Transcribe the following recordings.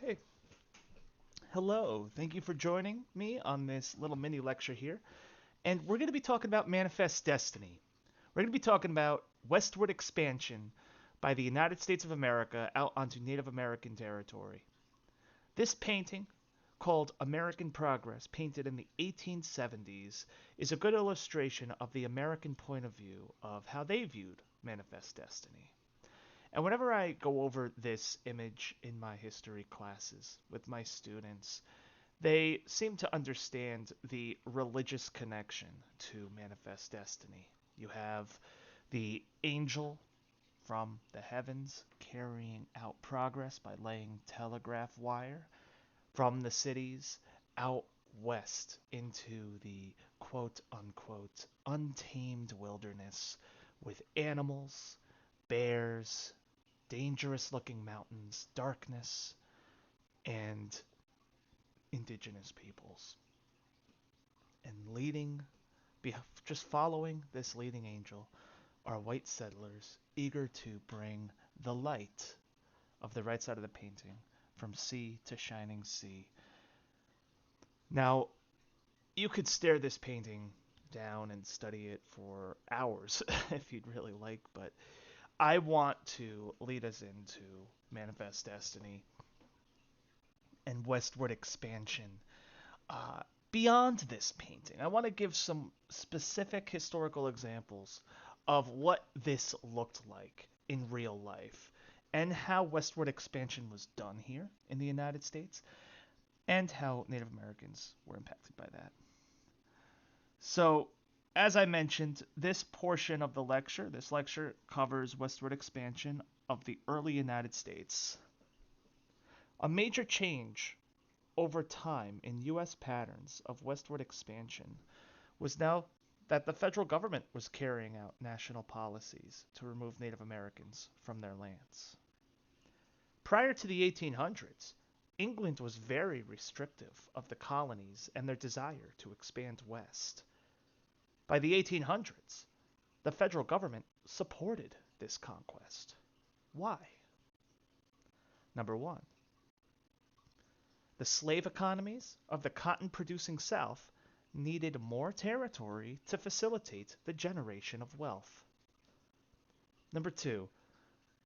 Okay. Hello. Thank you for joining me on this little mini lecture here. And we're going to be talking about manifest destiny. We're going to be talking about westward expansion by the United States of America out onto Native American territory. This painting, called American Progress, painted in the 1870s, is a good illustration of the American point of view of how they viewed manifest destiny. And whenever I go over this image in my history classes with my students, they seem to understand the religious connection to manifest destiny. You have the angel from the heavens carrying out progress by laying telegraph wire from the cities out west into the quote unquote untamed wilderness with animals, bears, dangerous looking mountains, darkness, and indigenous peoples. And just following this leading angel, are white settlers eager to bring the light of the right side of the painting from sea to shining sea. Now, you could stare this painting down and study it for hours if you'd really like, but I want to lead us into manifest destiny and westward expansion. Uh, Beyond this painting, I want to give some specific historical examples of what this looked like in real life and how westward expansion was done here in the United States and how Native Americans were impacted by that. So, as I mentioned, this lecture covers westward expansion of the early United States. A major change over time in U.S. patterns of westward expansion was now that the federal government was carrying out national policies to remove Native Americans from their lands. Prior to the 1800s, England was very restrictive of the colonies and their desire to expand west. By the 1800s, the federal government supported this conquest. Why? Number one, the slave economies of the cotton producing South needed more territory to facilitate the generation of wealth. Number two,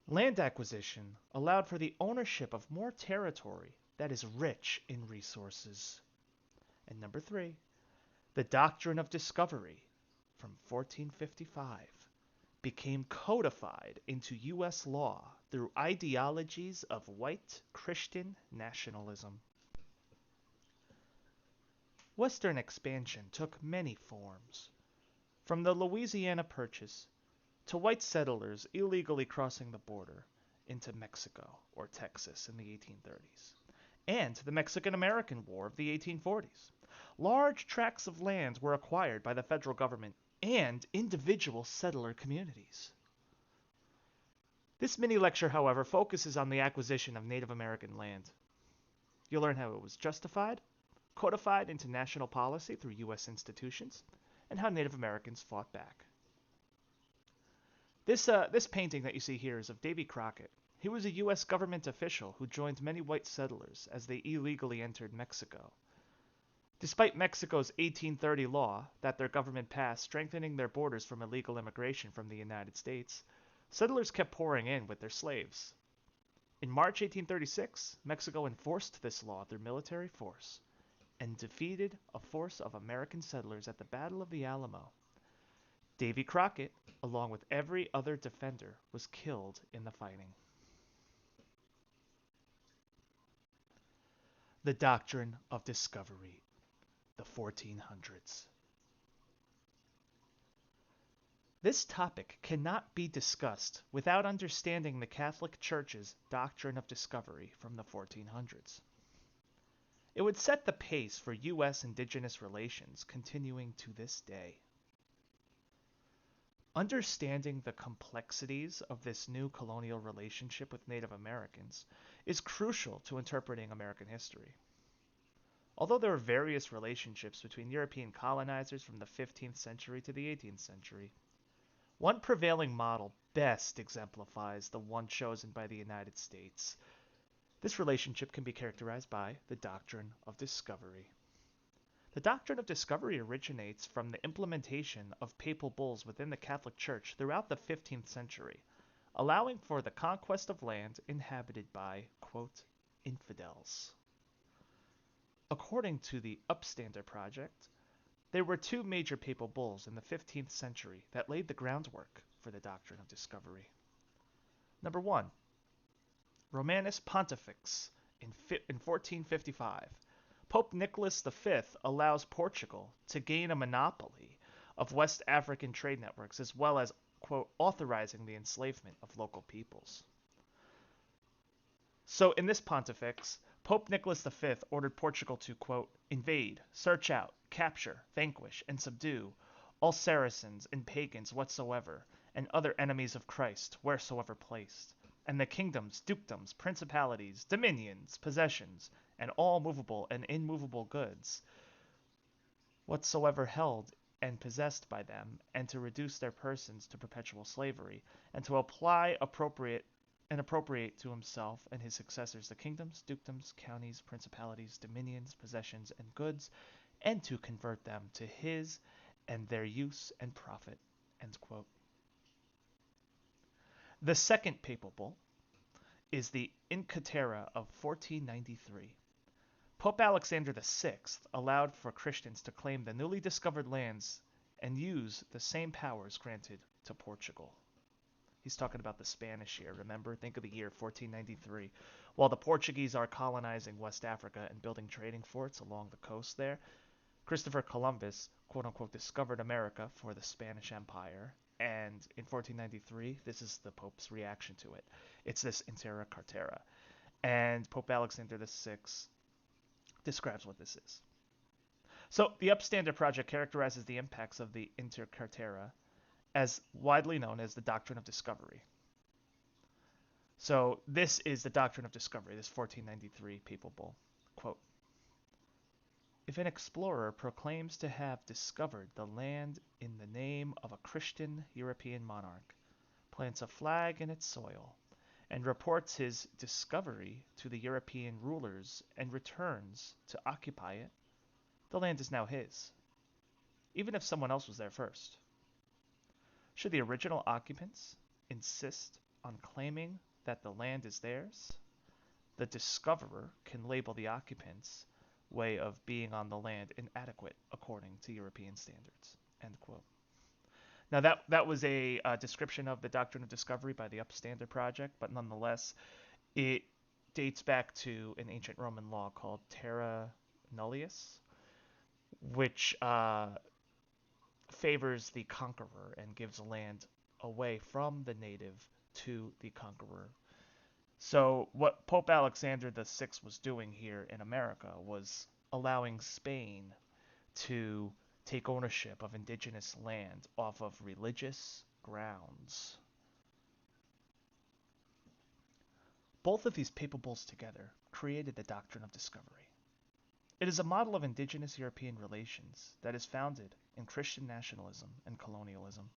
land acquisition allowed for the ownership of more territory that is rich in resources. And number three, the Doctrine of Discovery from 1455 became codified into U.S. law through ideologies of white Christian nationalism. Western expansion took many forms, from the Louisiana Purchase to white settlers illegally crossing the border into Mexico or Texas in the 1830s, and the Mexican-American War of the 1840s. Large tracts of land were acquired by the federal government and individual settler communities. This mini lecture, however, focuses on the acquisition of Native American land. You'll learn how it was justified, codified into national policy through U.S. institutions, and how Native Americans fought back. This painting that you see here is of Davy Crockett. He was a U.S. government official who joined many white settlers as they illegally entered Mexico. Despite Mexico's 1830 law that their government passed strengthening their borders from illegal immigration from the United States, settlers kept pouring in with their slaves. In March 1836, Mexico enforced this law through military force and defeated a force of American settlers at the Battle of the Alamo. Davy Crockett, along with every other defender, was killed in the fighting. The Doctrine of Discovery, the 1400s. This topic cannot be discussed without understanding the Catholic Church's Doctrine of Discovery from the 1400s. It would set the pace for U.S. indigenous relations continuing to this day. Understanding the complexities of this new colonial relationship with Native Americans is crucial to interpreting American history. Although there are various relationships between European colonizers from the 15th century to the 18th century, one prevailing model best exemplifies the one chosen by the United States. This relationship can be characterized by the doctrine of discovery. The doctrine of discovery originates from the implementation of papal bulls within the Catholic Church throughout the 15th century, allowing for the conquest of land inhabited by, quote, infidels. According to the Upstander Project, there were two major papal bulls in the 15th century that laid the groundwork for the doctrine of discovery. Number 1, Romanus Pontifex in 1455. Pope Nicholas V allows Portugal to gain a monopoly of West African trade networks as well as, quote, authorizing the enslavement of local peoples. So in this pontifex, Pope Nicholas V ordered Portugal to, quote, invade, search out, capture, vanquish, and subdue all Saracens and pagans whatsoever, and other enemies of Christ wheresoever placed, and the kingdoms, dukedoms, principalities, dominions, possessions, and all movable and immovable goods whatsoever held and possessed by them, and to reduce their persons to perpetual slavery, and to apply appropriate to himself and his successors the kingdoms, dukedoms, counties, principalities, dominions, possessions, and goods, and to convert them to his and their use and profit. End quote. The second papal bull is the In Caetera of 1493. Pope Alexander VI allowed for Christians to claim the newly discovered lands and use the same powers granted to Portugal. He's talking about the Spanish year, remember? Think of the year 1493. While the Portuguese are colonizing West Africa and building trading forts along the coast there, Christopher Columbus, quote-unquote, discovered America for the Spanish Empire. And in 1493, this is the Pope's reaction to it. It's this Inter Caetera. And Pope Alexander VI describes what this is. So the Upstander Project characterizes the impacts of the Inter Caetera as widely known as the Doctrine of Discovery. So this is the Doctrine of Discovery, this 1493 papal bull. Quote, if an explorer proclaims to have discovered the land in the name of a Christian European monarch, plants a flag in its soil, and reports his discovery to the European rulers and returns to occupy it, the land is now his, even if someone else was there first. Should the original occupants insist on claiming that the land is theirs, the discoverer can label the occupants' way of being on the land inadequate according to European standards. End quote. Now that was a description of the Doctrine of Discovery by the Upstander Project, but nonetheless, it dates back to an ancient Roman law called terra nullius, which favors the conqueror and gives land away from the native to the conqueror. So what Pope Alexander VI was doing here in America was allowing Spain to take ownership of indigenous land off of religious grounds. Both of these papal bulls together created the Doctrine of Discovery. It is a model of indigenous European relations that is founded in Christian nationalism and colonialism.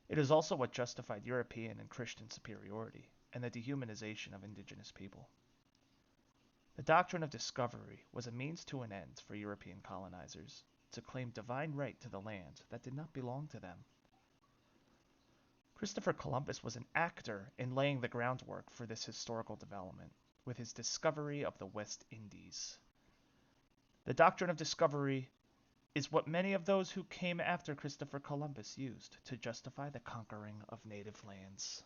It is also what justified European and Christian superiority and the dehumanization of indigenous people. The Doctrine of Discovery was a means to an end for European colonizers to claim divine right to the land that did not belong to them. Christopher Columbus was an actor in laying the groundwork for this historical development with his discovery of the West Indies. The Doctrine of Discovery is what many of those who came after Christopher Columbus used to justify the conquering of native lands.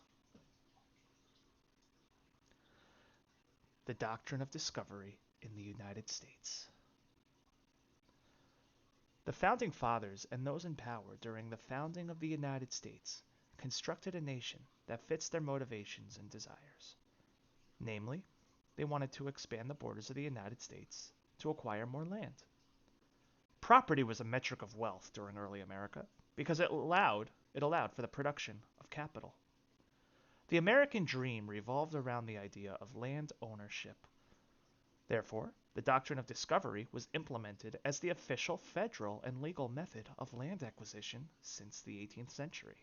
The Doctrine of Discovery in the United States. The Founding Fathers and those in power during the founding of the United States constructed a nation that fits their motivations and desires. Namely, they wanted to expand the borders of the United States to acquire more land. Property was a metric of wealth during early America because it allowed for the production of capital. The American dream revolved around the idea of land ownership. Therefore, the Doctrine of Discovery was implemented as the official federal and legal method of land acquisition since the 18th century.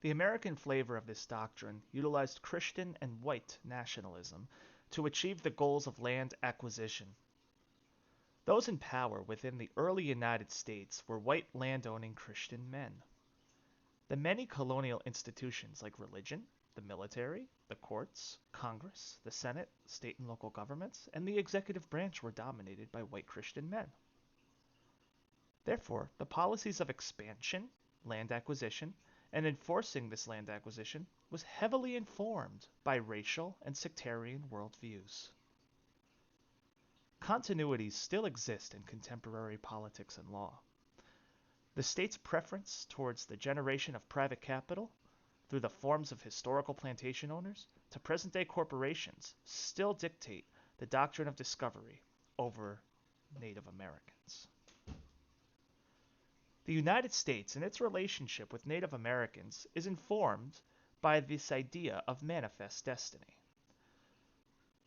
The American flavor of this doctrine utilized Christian and white nationalism to achieve the goals of land acquisition. Those in power within the early United States were white landowning Christian men. The many colonial institutions like religion, the military, the courts, Congress, the Senate, state and local governments, and the executive branch were dominated by white Christian men. Therefore, the policies of expansion, land acquisition, and enforcing this land acquisition was heavily informed by racial and sectarian worldviews. Continuities still exist in contemporary politics and law. The state's preference towards the generation of private capital, through the forms of historical plantation owners to present-day corporations, still dictate the doctrine of discovery over Native Americans. The United States and its relationship with Native Americans is informed by this idea of manifest destiny.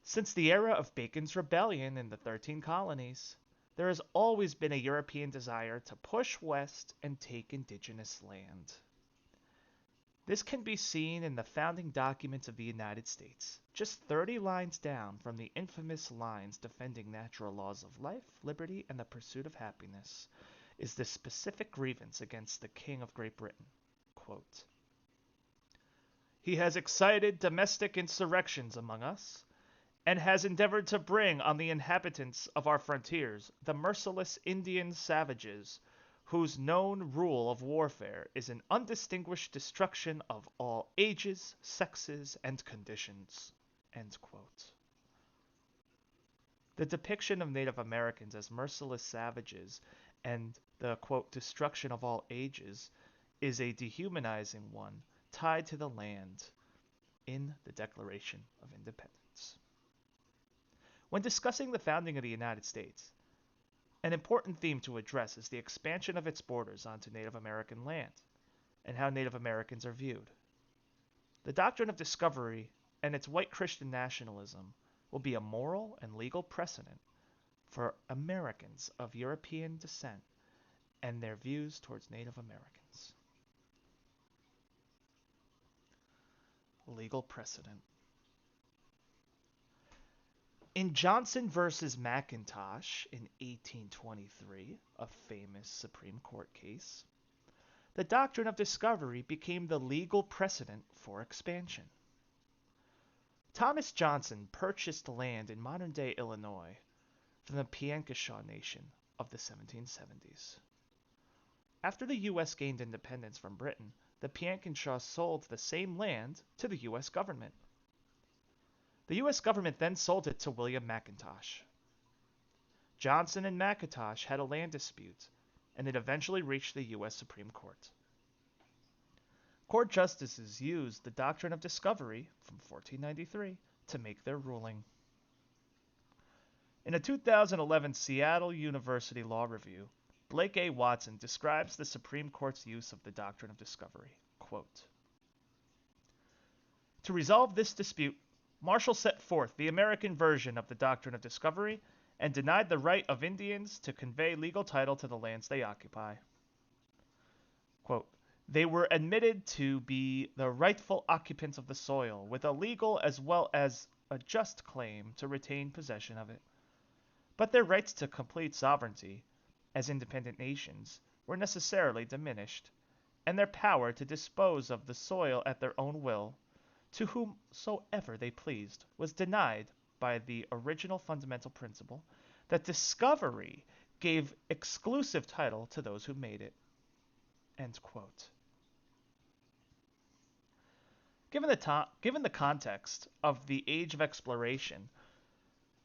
Since the era of Bacon's Rebellion in the 13 colonies, there has always been a European desire to push west and take indigenous land. This can be seen in the founding documents of the United States, just 30 lines down from the infamous lines defending natural laws of life, liberty, and the pursuit of happiness, is the specific grievance against the King of Great Britain. Quote, "He has excited domestic insurrections among us, and has endeavored to bring on the inhabitants of our frontiers the merciless Indian savages, whose known rule of warfare is an undistinguished destruction of all ages, sexes, and conditions." End quote. The depiction of Native Americans as merciless savages and the, quote, "destruction of all ages" is a dehumanizing one tied to the land in the Declaration of Independence. When discussing the founding of the United States, an important theme to address is the expansion of its borders onto Native American land and how Native Americans are viewed. The doctrine of discovery and its white Christian nationalism will be a moral and legal precedent for Americans of European descent and their views towards Native Americans. Legal precedent. In Johnson versus McIntosh in 1823, a famous Supreme Court case, the doctrine of discovery became the legal precedent for expansion. Thomas Johnson purchased land in modern-day Illinois from the Piankashaw Nation of the 1770s. After the U.S. gained independence from Britain, the Piankashaw sold the same land to the U.S. government. The U.S. government then sold it to William McIntosh. Johnson and McIntosh had a land dispute, and it eventually reached the U.S. Supreme Court. Court justices used the doctrine of discovery from 1493 to make their ruling. In a 2011 Seattle University Law Review, Blake A. Watson describes the Supreme Court's use of the doctrine of discovery. Quote, "To resolve this dispute, Marshall set forth the American version of the doctrine of discovery and denied the right of Indians to convey legal title to the lands they occupy. Quote, they were admitted to be the rightful occupants of the soil with a legal as well as a just claim to retain possession of it. But their rights to complete sovereignty as independent nations were necessarily diminished, and their power to dispose of the soil at their own will, to whomsoever they pleased, was denied by the original fundamental principle that discovery gave exclusive title to those who made it." End quote. Given the context of the age of exploration,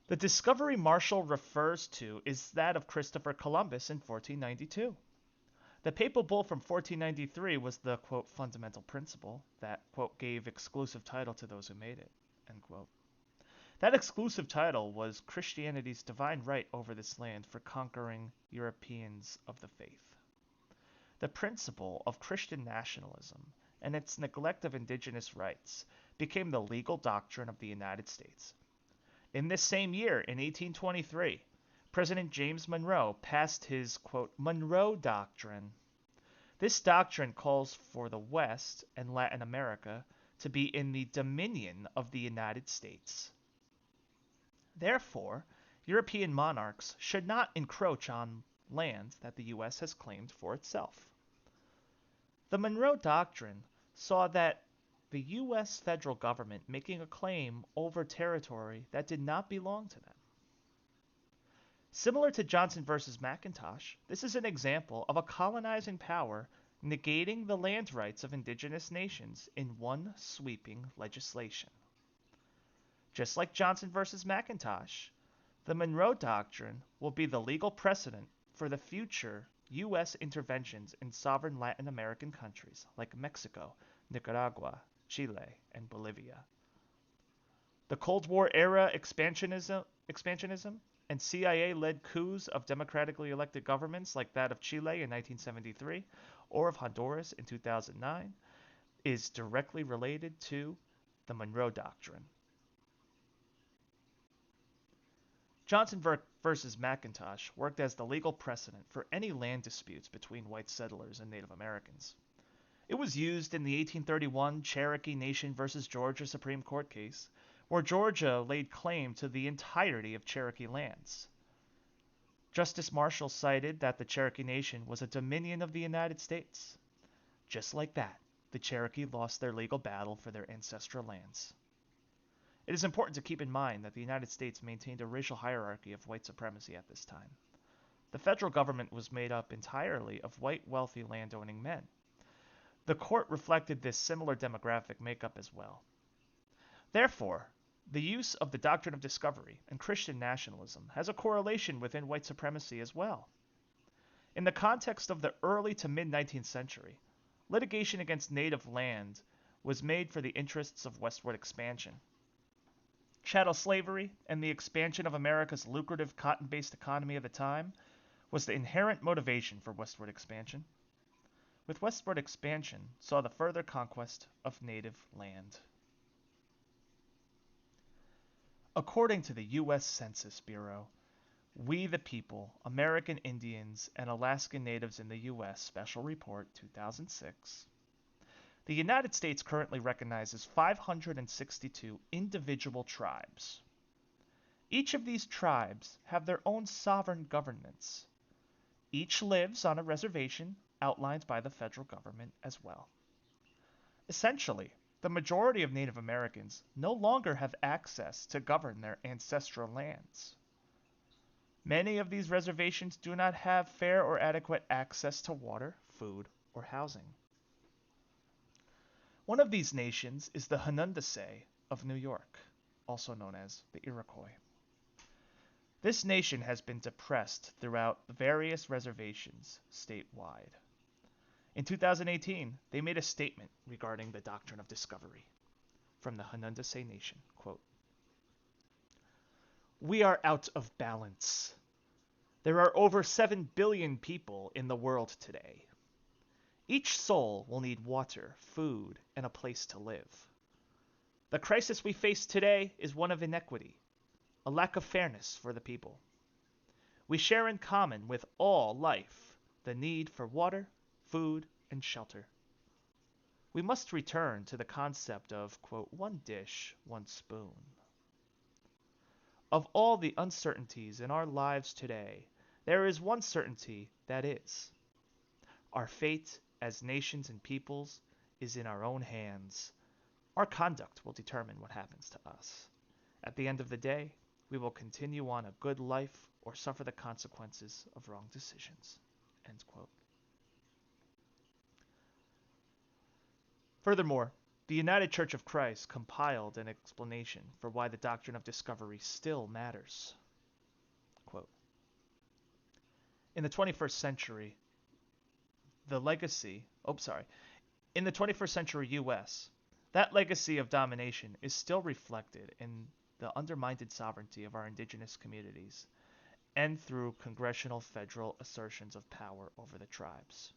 the discovery Marshall refers to is that of Christopher Columbus in 1492. The papal bull from 1493 was the, quote, "fundamental principle" that, quote, "gave exclusive title to those who made it," end quote. That exclusive title was Christianity's divine right over this land for conquering Europeans of the faith. The principle of Christian nationalism and its neglect of indigenous rights became the legal doctrine of the United States. In this same year, in 1823, President James Monroe passed his, quote, "Monroe Doctrine." This doctrine calls for the West and Latin America to be in the dominion of the United States. Therefore, European monarchs should not encroach on land that the U.S. has claimed for itself. The Monroe Doctrine saw that the U.S. federal government making a claim over territory that did not belong to them. Similar to Johnson versus McIntosh, this is an example of a colonizing power negating the land rights of indigenous nations in one sweeping legislation. Just like Johnson versus McIntosh, the Monroe Doctrine will be the legal precedent for the future U.S. interventions in sovereign Latin American countries like Mexico, Nicaragua, Chile, and Bolivia. The Cold War era expansionism and CIA-led coups of democratically elected governments like that of Chile in 1973 or of Honduras in 2009 is directly related to the Monroe Doctrine. Johnson versus McIntosh worked as the legal precedent for any land disputes between white settlers and Native Americans. It was used in the 1831 Cherokee Nation versus Georgia Supreme Court case, where Georgia laid claim to the entirety of Cherokee lands. Justice Marshall cited that the Cherokee Nation was a dominion of the United States. Just like that, the Cherokee lost their legal battle for their ancestral lands. It is important to keep in mind that the United States maintained a racial hierarchy of white supremacy at this time. The federal government was made up entirely of white, wealthy, land-owning men. The court reflected this similar demographic makeup as well. Therefore, the use of the Doctrine of Discovery and Christian nationalism has a correlation within white supremacy as well. In the context of the early to mid-19th century, litigation against native land was made for the interests of westward expansion. Chattel slavery and the expansion of America's lucrative cotton-based economy of the time was the inherent motivation for westward expansion. With westward expansion saw the further conquest of native land. According to the U.S. Census Bureau, We the People, American Indians, and Alaskan Natives in the U.S. Special Report 2006, the United States currently recognizes 562 individual tribes. Each of these tribes have their own sovereign governments. Each lives on a reservation outlined by the federal government as well. Essentially, the majority of Native Americans no longer have access to govern their ancestral lands. Many of these reservations do not have fair or adequate access to water, food, or housing. One of these nations is the Haudenosaunee of New York, also known as the Iroquois. This nation has been depressed throughout various reservations statewide. In 2018, they made a statement regarding the Doctrine of Discovery from the Haudenosaunee Nation, quote, "We are out of balance. There are over 7 billion people in the world today. Each soul will need water, food, and a place to live. The crisis we face today is one of inequity, a lack of fairness for the people. We share in common with all life the need for water, food, and shelter. We must return to the concept of, quote, one dish, one spoon. Of all the uncertainties in our lives today, there is one certainty that is. Our fate as nations and peoples is in our own hands. Our conduct will determine what happens to us. At the end of the day, we will continue on a good life or suffer the consequences of wrong decisions." End quote. Furthermore, the United Church of Christ compiled an explanation for why the Doctrine of Discovery still matters. Quote, In the 21st century U.S., that legacy of domination is still reflected in the undermined sovereignty of our indigenous communities and through congressional federal assertions of power over the tribes.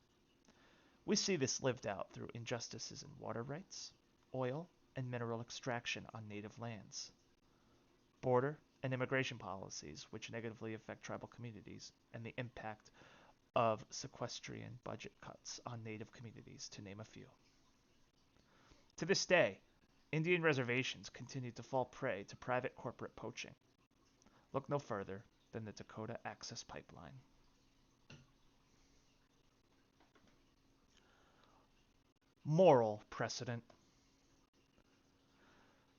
We see this lived out through injustices in water rights, oil, and mineral extraction on native lands, border and immigration policies which negatively affect tribal communities, and the impact of sequestrian budget cuts on native communities, to name a few. To this day, Indian reservations continue to fall prey to private corporate poaching. Look no further than the Dakota Access Pipeline. Moral precedent.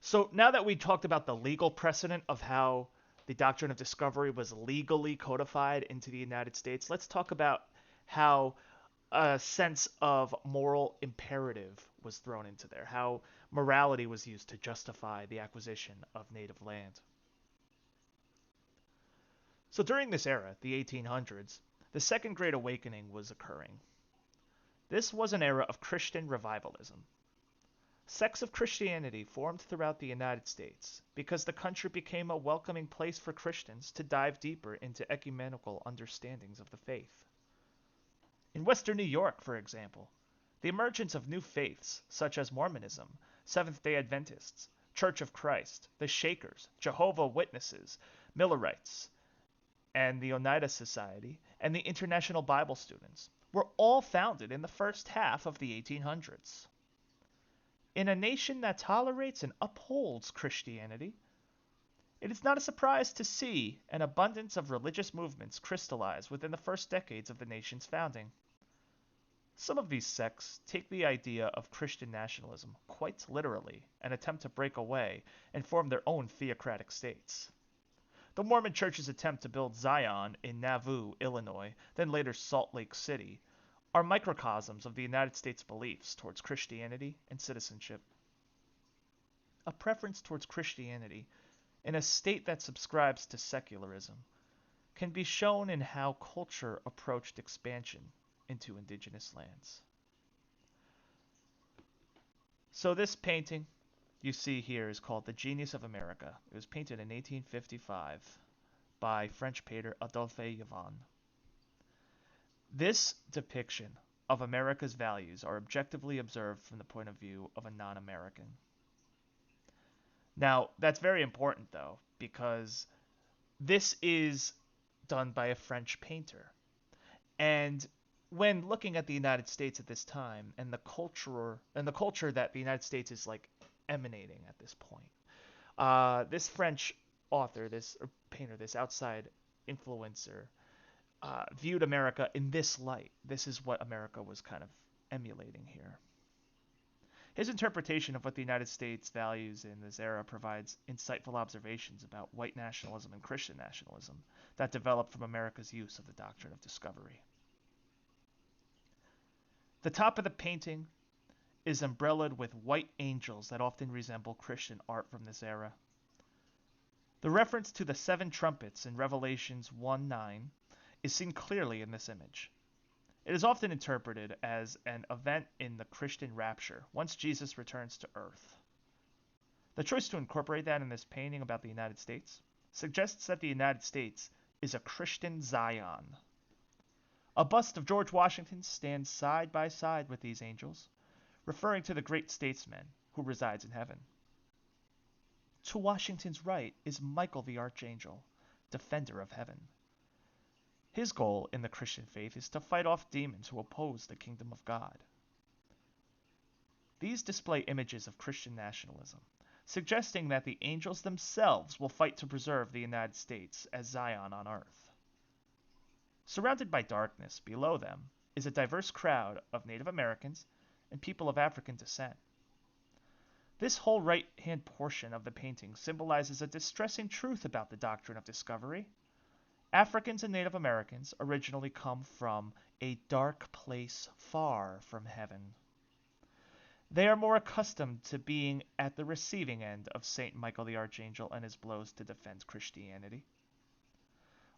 So now that we talked about the legal precedent of how the Doctrine of Discovery was legally codified into the United States, let's talk about how a sense of moral imperative was thrown into there, how morality was used to justify the acquisition of native land. So during this era, the 1800s, the Second Great Awakening was occurring. This was an era of Christian revivalism. Sects of Christianity formed throughout the United States because the country became a welcoming place for Christians to dive deeper into ecumenical understandings of the faith. In Western New York, for example, the emergence of new faiths such as Mormonism, Seventh-day Adventists, Church of Christ, the Shakers, Jehovah's Witnesses, Millerites, and the Oneida Society, and the International Bible Students were all founded in the first half of the 1800s. In a nation that tolerates and upholds Christianity, it is not a surprise to see an abundance of religious movements crystallize within the first decades of the nation's founding. Some of these sects take the idea of Christian nationalism quite literally and attempt to break away and form their own theocratic states. The Mormon Church's attempt to build Zion in Nauvoo, Illinois, then later Salt Lake City, are microcosms of the United States' beliefs towards Christianity and citizenship. A preference towards Christianity in a state that subscribes to secularism can be shown in how culture approached expansion into indigenous lands. So this painting you see here is called The Genius of America. It was painted in 1855 by French painter Adolphe Yvon. This depiction of America's values are objectively observed from the point of view of a non-American. Now, that's very important, though, because this is done by a French painter. And when looking at the United States at this time and the culture that the United States is like emanating at this point, this French author, this painter, this outside influencer, viewed America in this light. This is what America was kind of emulating here. His interpretation of what the United States values in this era provides insightful observations about white nationalism and Christian nationalism that developed from America's use of the Doctrine of Discovery. The top of the painting is umbrellaed with white angels that often resemble Christian art from this era. The reference to the 7 trumpets in Revelations 1:9 is seen clearly in this image. It is often interpreted as an event in the Christian rapture, once Jesus returns to earth. The choice to incorporate that in this painting about the United States suggests that the United States is a Christian Zion. A bust of George Washington stands side by side with these angels, referring to the great statesman who resides in heaven. To Washington's right is Michael the Archangel, defender of heaven. His goal in the Christian faith is to fight off demons who oppose the kingdom of God. These display images of Christian nationalism, suggesting that the angels themselves will fight to preserve the United States as Zion on earth. Surrounded by darkness below them is a diverse crowd of Native Americans and people of African descent. This whole right-hand portion of the painting symbolizes a distressing truth about the Doctrine of Discovery. Africans and Native Americans originally come from a dark place far from heaven. They are more accustomed to being at the receiving end of St. Michael the Archangel and his blows to defend Christianity.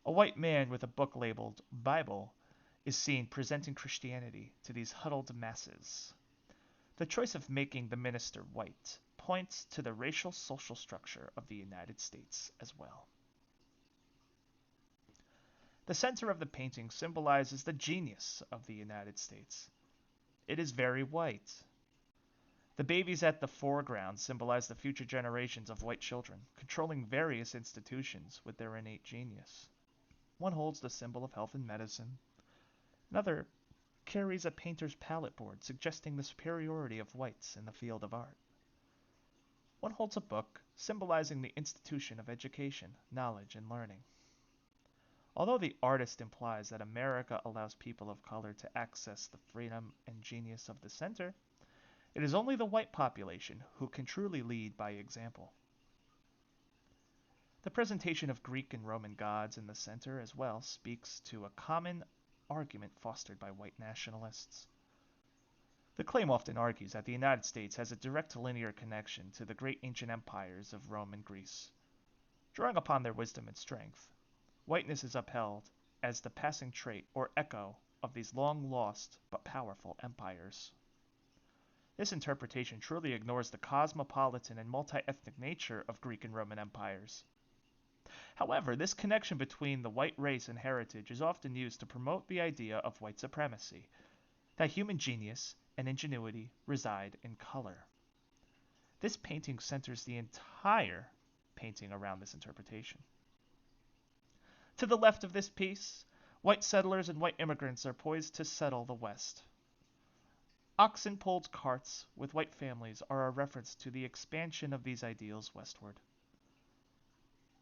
A white man with a book labeled Bible is seen presenting Christianity to these huddled masses. The choice of making the minister white points to the racial social structure of the United States as well. The center of the painting symbolizes the genius of the United States. It is very white. The babies at the foreground symbolize the future generations of white children, controlling various institutions with their innate genius. One holds the symbol of health and medicine. Another carries a painter's palette board, suggesting the superiority of whites in the field of art. One holds a book, symbolizing the institution of education, knowledge, and learning. Although the artist implies that America allows people of color to access the freedom and genius of the center, it is only the white population who can truly lead by example. The presentation of Greek and Roman gods in the center as well speaks to a common argument fostered by white nationalists. The claim often argues that the United States has a direct linear connection to the great ancient empires of Rome and Greece. Drawing upon their wisdom and strength, whiteness is upheld as the passing trait or echo of these long lost but powerful empires. This interpretation truly ignores the cosmopolitan and multi-ethnic nature of Greek and Roman empires. However, this connection between the white race and heritage is often used to promote the idea of white supremacy, that human genius and ingenuity reside in color. This painting centers the entire painting around this interpretation. To the left of this piece, white settlers and white immigrants are poised to settle the West. Oxen-pulled carts with white families are a reference to the expansion of these ideals westward.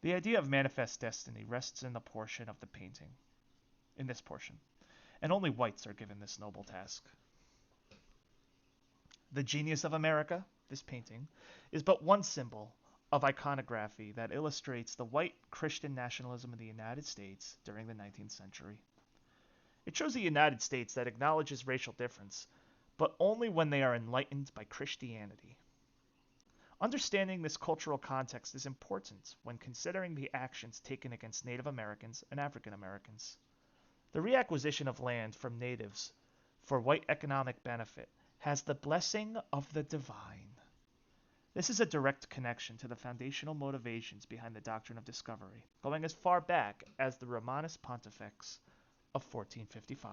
The idea of manifest destiny rests in the portion of the painting, in this portion, and only whites are given this noble task. The genius of America, this painting, is but one symbol of iconography that illustrates the white Christian nationalism of the United States during the 19th century. It shows a United States that acknowledges racial difference, but only when they are enlightened by Christianity. Understanding this cultural context is important when considering the actions taken against Native Americans and African Americans. The reacquisition of land from natives for white economic benefit has the blessing of the divine. This is a direct connection to the foundational motivations behind the Doctrine of Discovery, going as far back as the Romanus Pontifex of 1455.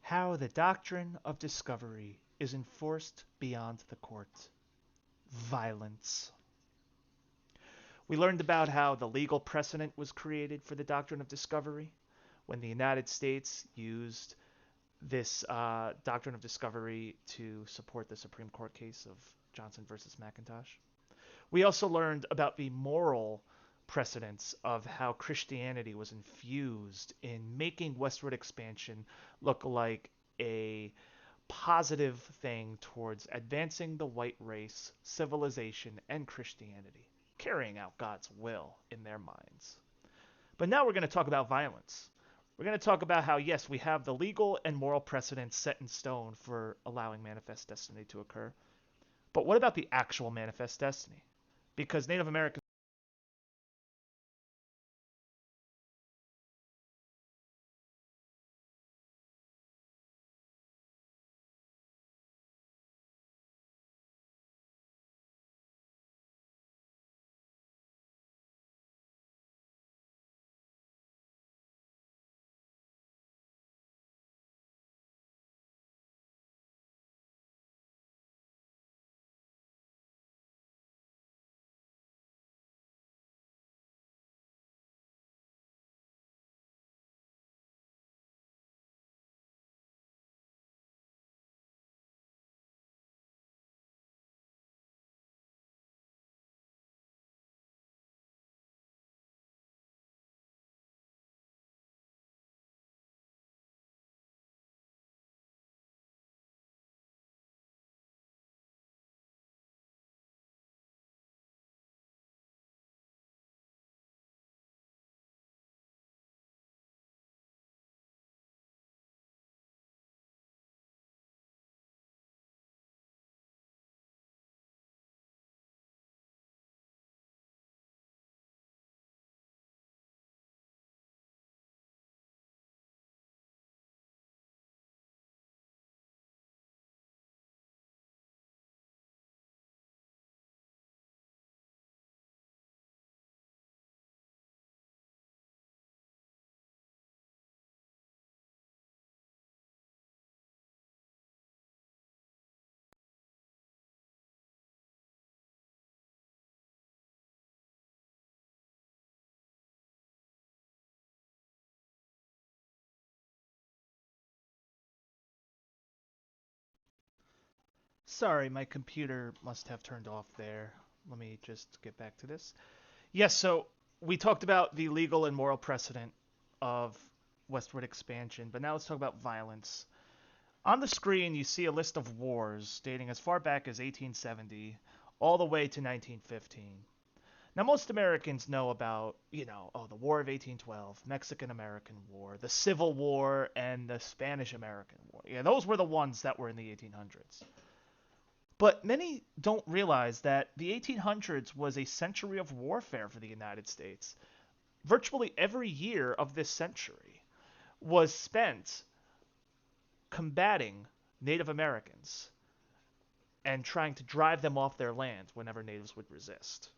How the Doctrine of Discovery is enforced beyond the court. Violence. We learned about how the legal precedent was created for the Doctrine of Discovery when the United States used this Doctrine of Discovery to support the Supreme Court case of Johnson versus McIntosh. We also learned about the moral precedents of how Christianity was infused in making westward expansion look like a positive thing towards advancing the white race, civilization, and Christianity, carrying out God's will in their minds. But now we're going to talk about violence. We're going to talk about how, yes, we have the legal and moral precedents set in stone for allowing manifest destiny to occur. But what about the actual manifest destiny? Because Native Americans Sorry, my computer must have turned off there. Let me just get back to this. Yes, so we talked about the legal and moral precedent of westward expansion, but now let's talk about violence. On the screen, you see a list of wars dating as far back as 1870 all the way to 1915. Now, most Americans know about, the War of 1812, Mexican-American War, the Civil War, and the Spanish-American War. Yeah, those were the ones that were in the 1800s. But many don't realize that the 1800s was a century of warfare for the United States. Virtually every year of this century was spent combating Native Americans and trying to drive them off their land whenever natives would resist.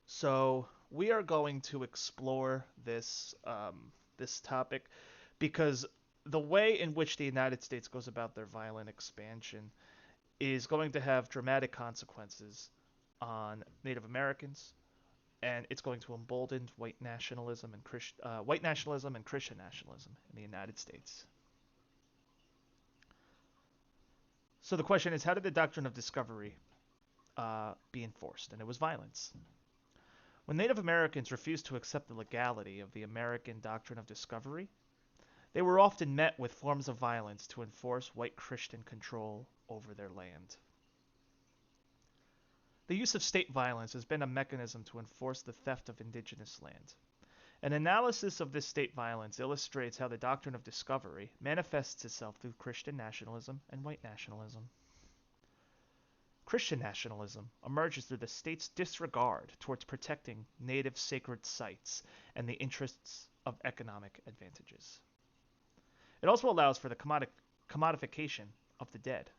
So we are going to explore this topic because the way in which the United States goes about their violent expansion is going to have dramatic consequences on Native Americans, and it's going to embolden white nationalism and Christian nationalism in the United States. So the question is, how did the Doctrine of Discovery be enforced? And it was violence. When Native Americans refused to accept the legality of the American Doctrine of Discovery, they were often met with forms of violence to enforce white Christian control over their land. The use of state violence has been a mechanism to enforce the theft of indigenous land. An analysis of this state violence illustrates how the Doctrine of Discovery manifests itself through Christian nationalism and white nationalism. Christian nationalism emerges through the state's disregard towards protecting native sacred sites and the interests of economic advantages. It also allows for the commodification of the dead.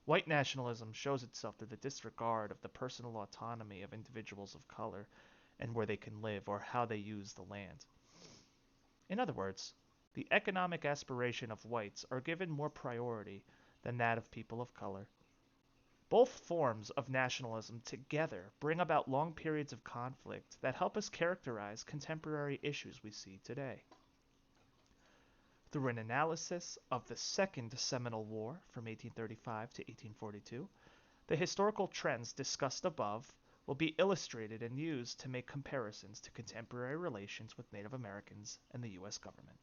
White nationalism shows itself through the disregard of the personal autonomy of individuals of color and where they can live or how they use the land. In other words, the economic aspiration of whites are given more priority than that of people of color. Both forms of nationalism together bring about long periods of conflict that help us characterize contemporary issues we see today. Through an analysis of the Second Seminole War from 1835 to 1842, the historical trends discussed above will be illustrated and used to make comparisons to contemporary relations with Native Americans and the U.S. government.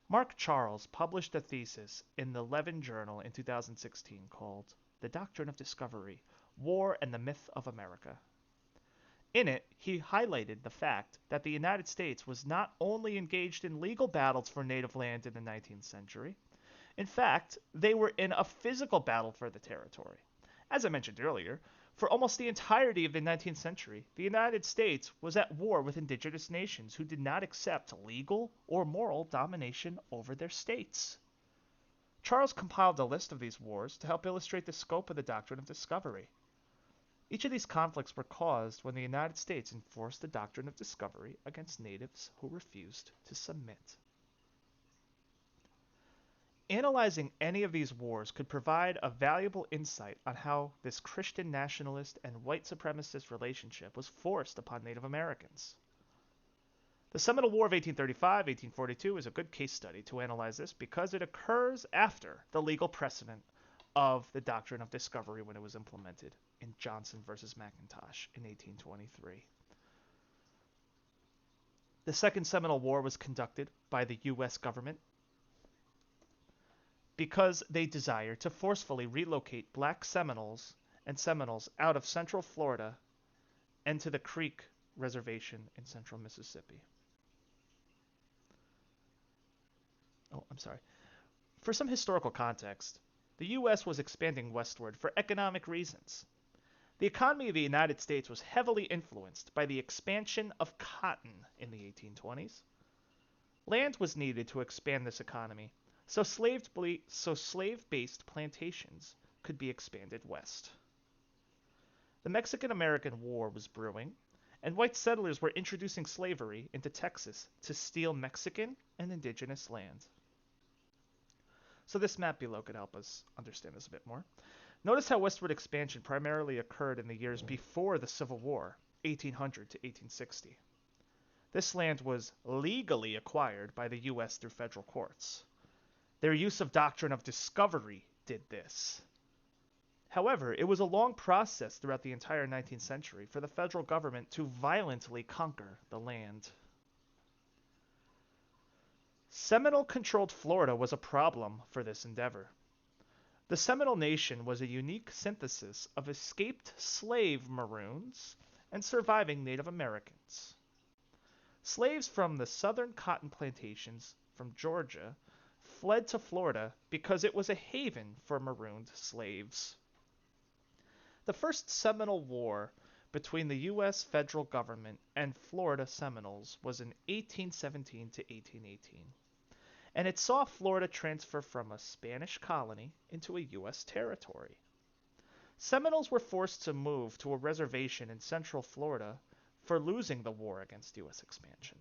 Mark Charles published a thesis in the Levin Journal in 2016 called The Doctrine of Discovery, War and the Myth of America. In it, he highlighted the fact that the United States was not only engaged in legal battles for native land in the 19th century, in fact, they were in a physical battle for the territory. As I mentioned earlier, for almost the entirety of the 19th century, the United States was at war with indigenous nations who did not accept legal or moral domination over their states. Charles compiled a list of these wars to help illustrate the scope of the Doctrine of Discovery. Each of these conflicts were caused when the United States enforced the Doctrine of Discovery against natives who refused to submit. Analyzing any of these wars could provide a valuable insight on how this Christian nationalist and white supremacist relationship was forced upon Native Americans. The Seminole War of 1835-1842 is a good case study to analyze this because it occurs after the legal precedent of the Doctrine of Discovery when it was implemented in Johnson versus McIntosh in 1823. The Second Seminole War was conducted by the U.S. government because they desired to forcefully relocate black Seminoles and Seminoles out of central Florida and to the Creek Reservation in central Mississippi. For some historical context, the U.S. was expanding westward for economic reasons. The economy of the United States was heavily influenced by the expansion of cotton in the 1820s. Land was needed to expand this economy, so slave-based plantations could be expanded west. The Mexican-American War was brewing, and white settlers were introducing slavery into Texas to steal Mexican and indigenous land. So this map below could help us understand this a bit more. Notice how westward expansion primarily occurred in the years before the Civil War, 1800 to 1860. This land was legally acquired by the U.S. through federal courts. Their use of Doctrine of Discovery did this. However, it was a long process throughout the entire 19th century for the federal government to violently conquer the land. Seminole-controlled Florida was a problem for this endeavor. The Seminole Nation was a unique synthesis of escaped slave Maroons and surviving Native Americans. Slaves from the southern cotton plantations from Georgia fled to Florida because it was a haven for marooned slaves. The first Seminole War between the U.S. federal government and Florida Seminoles was in 1817 to 1818, and it saw Florida transfer from a Spanish colony into a U.S. territory. Seminoles were forced to move to a reservation in central Florida for losing the war against U.S. expansion.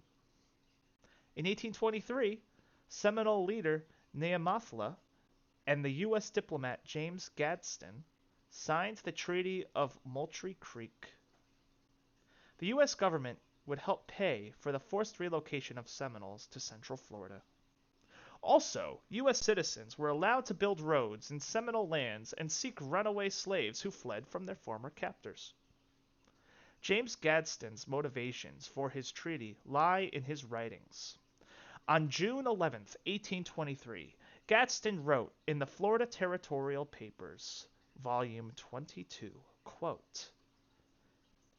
In 1823, Seminole leader Neamathla and the U.S. diplomat James Gadsden signed the Treaty of Moultrie Creek. The U.S. government would help pay for the forced relocation of Seminoles to Central Florida. Also, U.S. citizens were allowed to build roads in Seminole lands and seek runaway slaves who fled from their former captors. James Gadsden's motivations for his treaty lie in his writings. On June 11, 1823, Gadsden wrote in the Florida Territorial Papers, Volume 22, quote,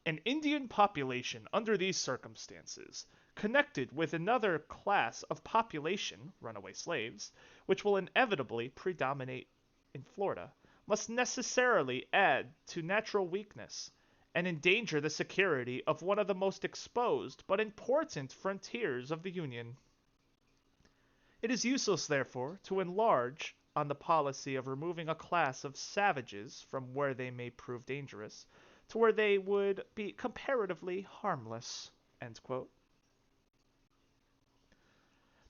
"An Indian population under these circumstances, connected with another class of population, runaway slaves, which will inevitably predominate in Florida, must necessarily add to natural weakness and endanger the security of one of the most exposed but important frontiers of the Union. It is useless, therefore, to enlarge on the policy of removing a class of savages from where they may prove dangerous to where they would be comparatively harmless." End quote.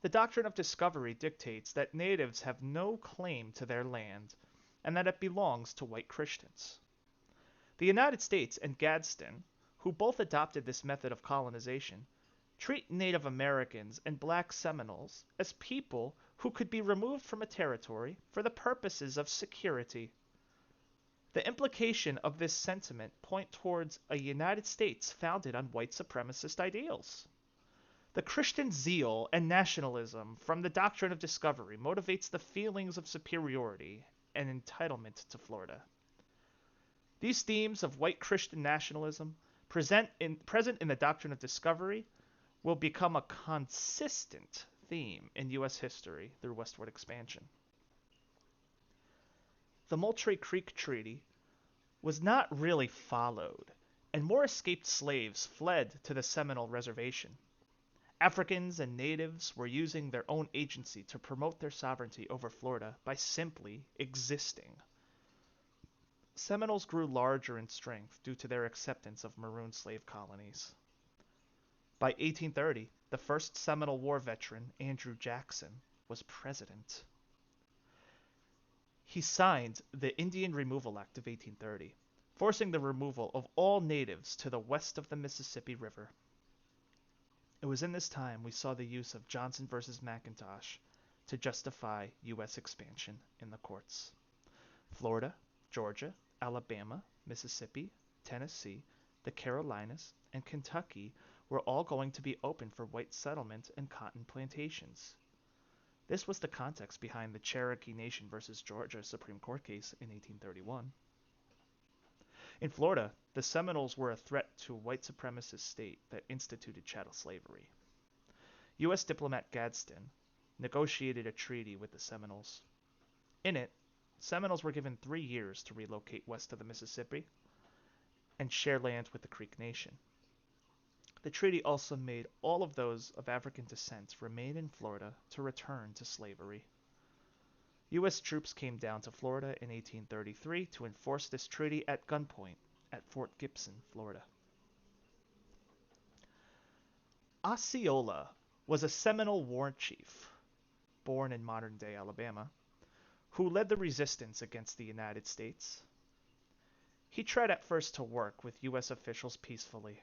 The Doctrine of Discovery dictates that natives have no claim to their land and that it belongs to white Christians. The United States and Gadsden, who both adopted this method of colonization, treat Native Americans and black Seminoles as people who could be removed from a territory for the purposes of security. The implication of this sentiment point towards a United States founded on white supremacist ideals. The Christian zeal and nationalism from the Doctrine of Discovery motivates the feelings of superiority and entitlement to Florida. These themes of white Christian nationalism present in the Doctrine of Discovery will become a consistent theme in U.S. history through westward expansion. The Moultrie Creek Treaty was not really followed, and more escaped slaves fled to the Seminole Reservation. Africans and natives were using their own agency to promote their sovereignty over Florida by simply existing. Seminoles grew larger in strength due to their acceptance of maroon slave colonies. By 1830, the first Seminole War veteran, Andrew Jackson, was president. He signed the Indian Removal Act of 1830, forcing the removal of all natives to the west of the Mississippi River. It was in this time we saw the use of Johnson versus McIntosh to justify U.S. expansion in the courts. Florida, Georgia, Alabama, Mississippi, Tennessee, the Carolinas, and Kentucky were all going to be open for white settlement and cotton plantations. This was the context behind the Cherokee Nation versus Georgia Supreme Court case in 1831. In Florida, the Seminoles were a threat to a white supremacist state that instituted chattel slavery. U.S. diplomat Gadsden negotiated a treaty with the Seminoles. In it, Seminoles were given 3 years to relocate west of the Mississippi and share land with the Creek Nation. The treaty also made all of those of African descent remain in Florida to return to slavery. U.S. troops came down to Florida in 1833 to enforce this treaty at gunpoint at Fort Gibson, Florida. Osceola was a Seminole war chief, born in modern-day Alabama, who led the resistance against the United States. He tried at first to work with U.S. officials peacefully.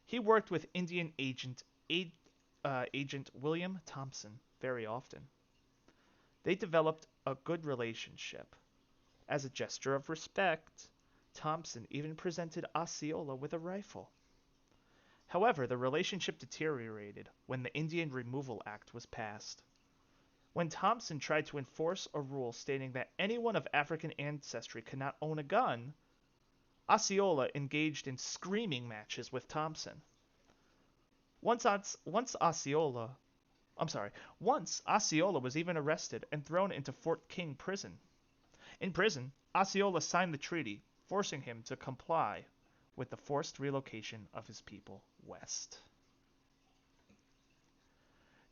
He worked with Indian agent William Thompson very often. They developed a good relationship. As a gesture of respect, Thompson even presented Osceola with a rifle. However, the relationship deteriorated when the Indian Removal Act was passed. When Thompson tried to enforce a rule stating that anyone of African ancestry could not own a gun, Osceola engaged in screaming matches with Thompson. Once Osceola was even arrested and thrown into Fort King prison. In prison, Osceola signed the treaty, forcing him to comply with the forced relocation of his people west.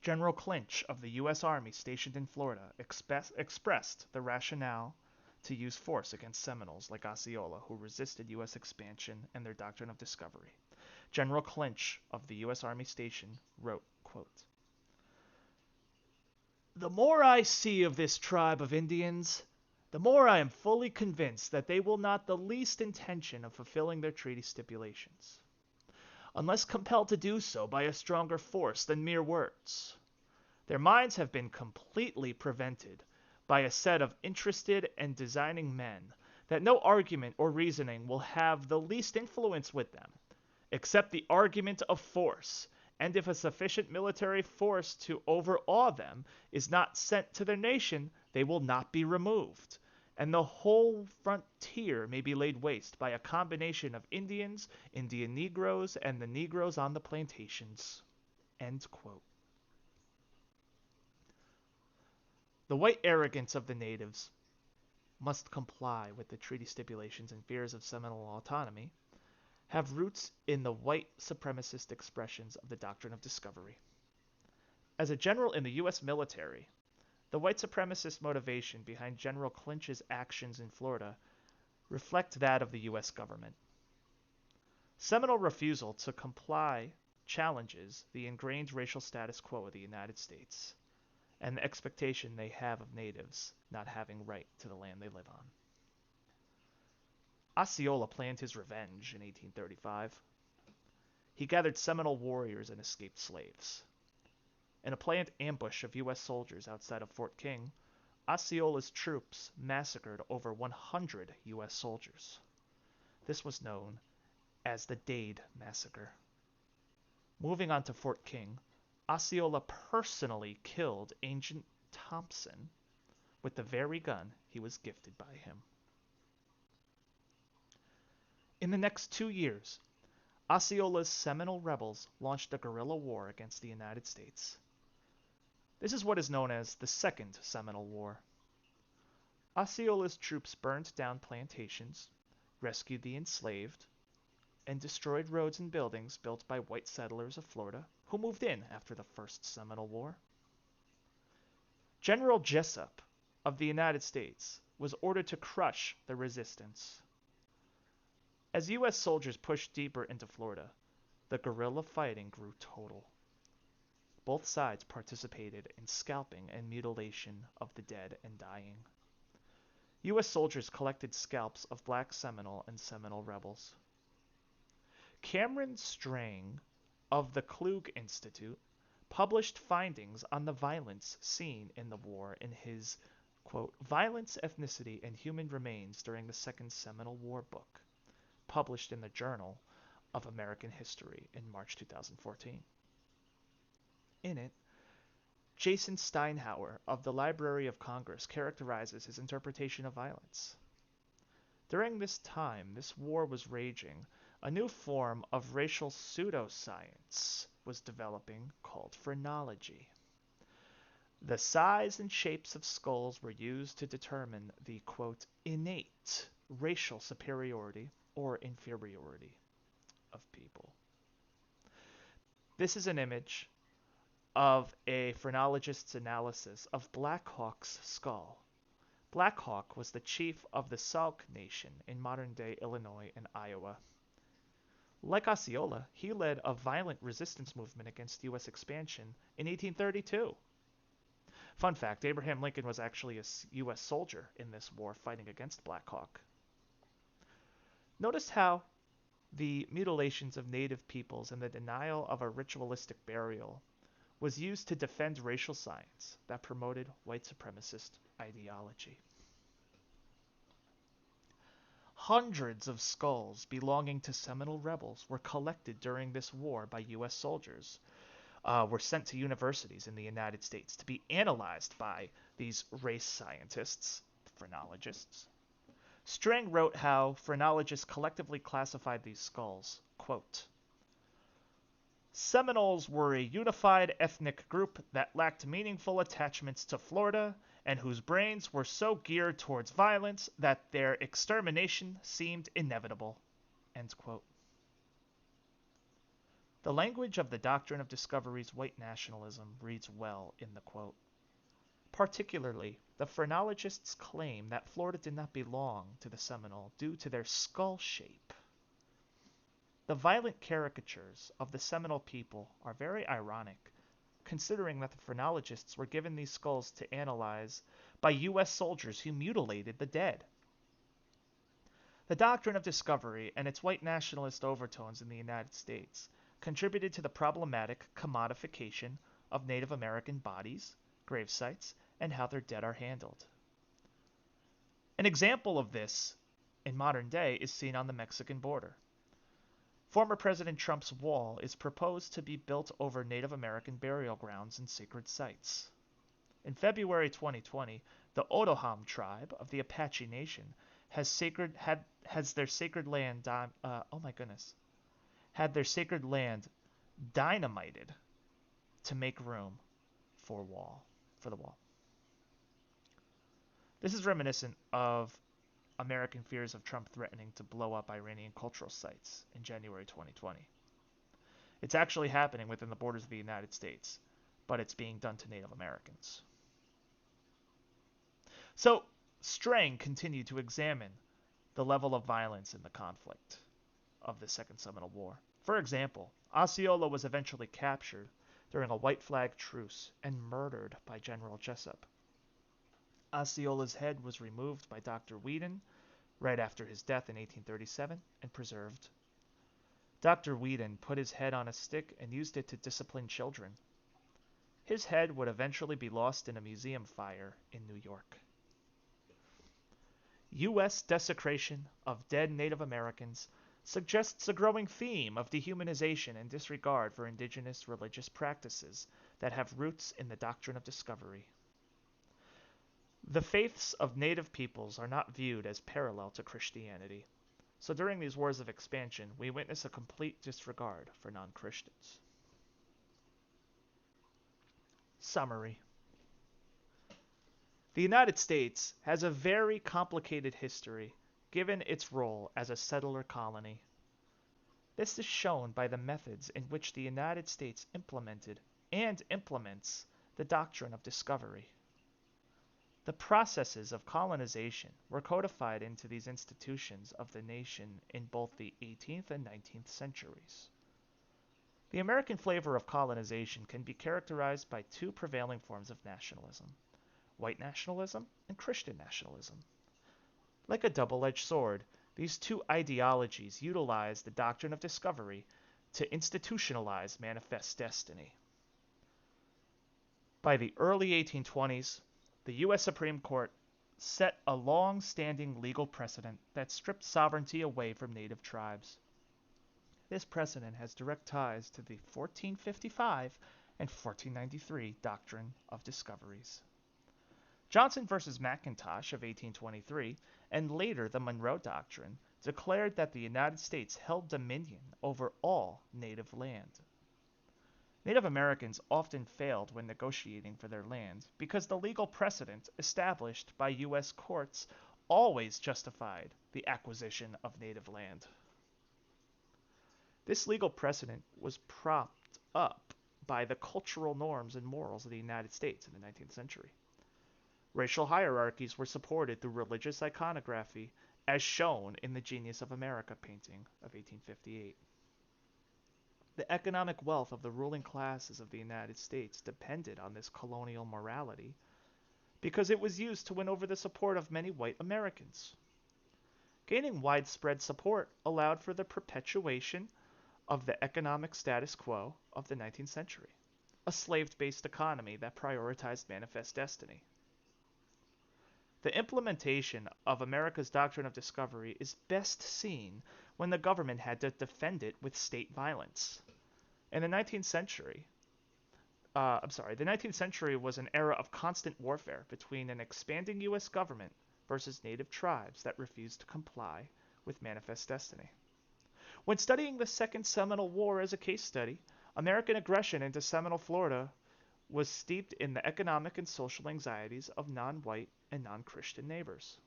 General Clinch of the U.S. Army stationed in Florida expressed the rationale to use force against Seminoles like Osceola, who resisted U.S. expansion and their Doctrine of Discovery. General Clinch of the U.S. Army station wrote, quote, "The more I see of this tribe of Indians, the more I am fully convinced that they will not the least intention of fulfilling their treaty stipulations, unless compelled to do so by a stronger force than mere words. Their minds have been completely prevented by a set of interested and designing men that no argument or reasoning will have the least influence with them, except the argument of force, and if a sufficient military force to overawe them is not sent to their nation, they will not be removed, and the whole frontier may be laid waste by a combination of Indians, Indian Negroes, and the Negroes on the plantations." End quote. The white arrogance of the natives must comply with the treaty stipulations and fears of Seminole autonomy have roots in the white supremacist expressions of the Doctrine of Discovery. As a general in the U.S. military, the white supremacist motivation behind General Clinch's actions in Florida reflect that of the U.S. government. Seminole refusal to comply challenges the ingrained racial status quo of the United States and the expectation they have of natives not having right to the land they live on. Osceola planned his revenge in 1835. He gathered Seminole warriors and escaped slaves. In a planned ambush of U.S. soldiers outside of Fort King, Osceola's troops massacred over 100 U.S. soldiers. This was known as the Dade Massacre. Moving on to Fort King, Osceola personally killed Agent Thompson with the very gun he was gifted by him. In the next 2 years, Osceola's Seminole rebels launched a guerrilla war against the United States. This is what is known as the Second Seminole War. Osceola's troops burned down plantations, rescued the enslaved, and destroyed roads and buildings built by white settlers of Florida who moved in after the First Seminole War. General Jessup of the United States was ordered to crush the resistance. As U.S. soldiers pushed deeper into Florida, the guerrilla fighting grew total. Both sides participated in scalping and mutilation of the dead and dying. U.S. soldiers collected scalps of black Seminole and Seminole rebels. Cameron Strang of the Klug Institute published findings on the violence seen in the war in his, quote, "Violence, Ethnicity, and Human Remains During the Second Seminole War" book, published in the Journal of American History in March 2014. In it, Jason Steinhauer of the Library of Congress characterizes his interpretation of violence. During this time this war was raging, a new form of racial pseudoscience was developing called phrenology. The size and shapes of skulls were used to determine the, quote, "innate racial superiority or inferiority of people." This is an image of a phrenologist's analysis of Black Hawk's skull. Black Hawk was the chief of the Sauk Nation in modern-day Illinois and Iowa. Like Osceola, he led a violent resistance movement against U.S. expansion in 1832. Fun fact, Abraham Lincoln was actually a U.S. soldier in this war fighting against Black Hawk. Notice how the mutilations of native peoples and the denial of a ritualistic burial was used to defend racial science that promoted white supremacist ideology. Hundreds of skulls belonging to Seminole rebels were collected during this war by U.S. soldiers, were sent to universities in the United States to be analyzed by these race scientists, phrenologists. Strang wrote how phrenologists collectively classified these skulls. Quote, Seminoles were a unified ethnic group that lacked meaningful attachments to Florida and whose brains were so geared towards violence that their extermination seemed inevitable. End quote. The language of the Doctrine of Discovery's white nationalism reads well in the quote. Particularly, the phrenologists claim that Florida did not belong to the Seminole due to their skull shape. The violent caricatures of the Seminole people are very ironic, considering that the phrenologists were given these skulls to analyze by U.S. soldiers who mutilated the dead. The Doctrine of Discovery and its white nationalist overtones in the United States contributed to the problematic commodification of Native American bodies, grave sites, and how their dead are handled. An example of this in modern day is seen on the Mexican border. Former President Trump's wall is proposed to be built over Native American burial grounds and sacred sites. In February 2020, the Otoham tribe of the Apache Nation has their sacred land dynamited to make room for the wall. This is reminiscent of American fears of Trump threatening to blow up Iranian cultural sites in January 2020. It's actually happening within the borders of the United States, but it's being done to Native Americans. So, Strang continued to examine the level of violence in the conflict of the Second Seminole War. For example, Osceola was eventually captured during a white flag truce and murdered by General Jessup. Osceola's head was removed by Dr. Whedon right after his death in 1837 and preserved. Dr. Whedon put his head on a stick and used it to discipline children. His head would eventually be lost in a museum fire in New York. U.S. desecration of dead Native Americans suggests a growing theme of dehumanization and disregard for indigenous religious practices that have roots in the Doctrine of Discovery. The faiths of native peoples are not viewed as parallel to Christianity, so during these wars of expansion, we witness a complete disregard for non-Christians. Summary. The United States has a very complicated history given its role as a settler colony. This is shown by the methods in which the United States implemented and implements the Doctrine of Discovery. The processes of colonization were codified into these institutions of the nation in both the 18th and 19th centuries. The American flavor of colonization can be characterized by two prevailing forms of nationalism: white nationalism and Christian nationalism. Like a double-edged sword, these two ideologies utilize the Doctrine of Discovery to institutionalize manifest destiny. By the early 1820s, the U.S. Supreme Court set a long-standing legal precedent that stripped sovereignty away from native tribes. This precedent has direct ties to the 1455 and 1493 Doctrine of Discoveries. Johnson v. McIntosh of 1823, and later the Monroe Doctrine, declared that the United States held dominion over all native land. Native Americans often failed when negotiating for their land because the legal precedent established by U.S. courts always justified the acquisition of native land. This legal precedent was propped up by the cultural norms and morals of the United States in the 19th century. Racial hierarchies were supported through religious iconography, as shown in the Genius of America painting of 1858. The economic wealth of the ruling classes of the United States depended on this colonial morality because it was used to win over the support of many white Americans. Gaining widespread support allowed for the perpetuation of the economic status quo of the 19th century. a slave-based economy that prioritized manifest destiny. The implementation of America's Doctrine of Discovery is best seen when the government had to defend it with state violence. In the 19th century, the 19th century was an era of constant warfare between an expanding U.S. government versus native tribes that refused to comply with manifest destiny. When studying the Second Seminole War as a case study, American aggression into Seminole, Florida was steeped in the economic and social anxieties of non-white and non-Christian neighbors.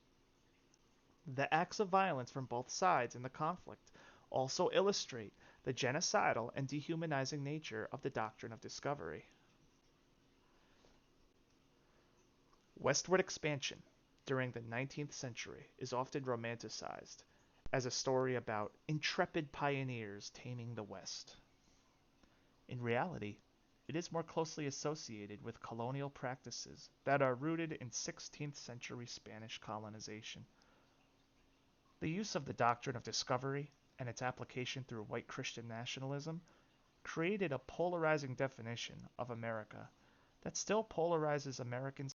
The acts of violence from both sides in the conflict also illustrate the genocidal and dehumanizing nature of the doctrine of discovery. Westward expansion during the 19th century is often romanticized as a story about intrepid pioneers taming the West. In reality, it is more closely associated with colonial practices that are rooted in 16th century Spanish colonization. The use of the doctrine of discovery and its application through white Christian nationalism created a polarizing definition of America that still polarizes Americans